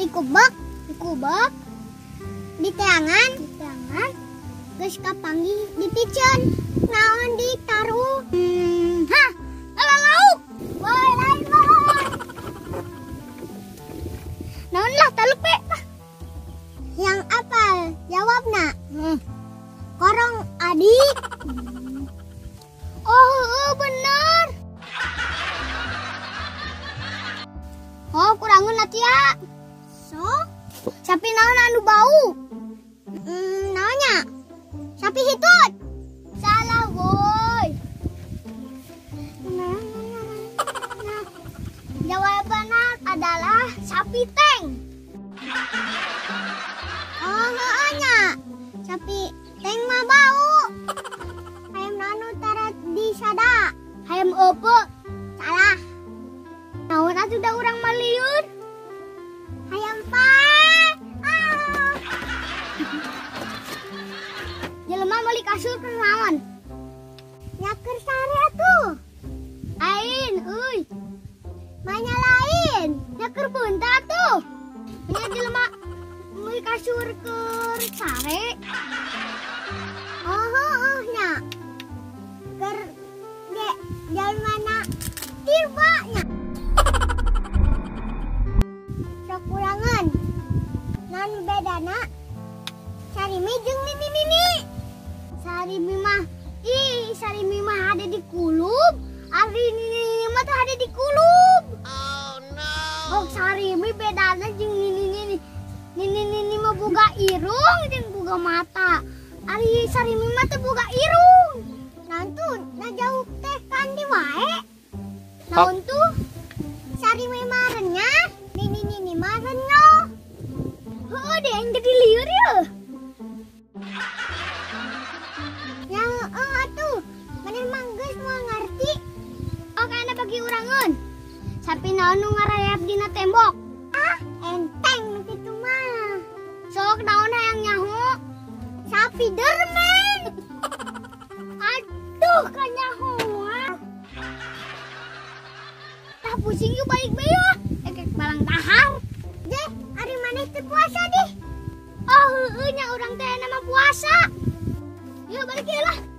dikubek di teangan geus kapanggih dipicen naon ditaruh lauk woi lain woi naon lah talupe yang apal jawabna korong adik oh bener oh kurangun tia so sapi naon anu bau naonnya sapi hitut salah woi jawabannya adalah sapi teng oh nya sapi teng mah bau hayam nanu tarat di sada hayam opo salah naon atuh da urang malieur hayam pae jelema meuli kasur keur naon nyaker sare atuh ain euy manya lain nyaker beunta tuh nya jelema meuli kasur keur sare oh nya keur ge jalmana tirba nya sok kurangan nan bedana sarimi jeung nini sarimi mah ada di kulub ari nini mah tuh ada di kulub oh no oh sarimi bedana jeung nini mah boga irung jeung boga mata ari sarimi mah teh boga irung nantu najauh teh kandi wae naon tuh sarimi mah renyah nini mah renyah heuh deh yang gede lieur ya yang atuh maneh mah geus moal ngarti oke anda bagi urangan sapi naon nu ngarayap dina tembok enteng nu kitu mah sok naon hayang nyaho sapi dermen aduh kanyaho tah pusing yuk balik bae ekek balang dahar deh ari maneh teh puasa deh oh heueuh nya urang teh nama puasa yuk balik lah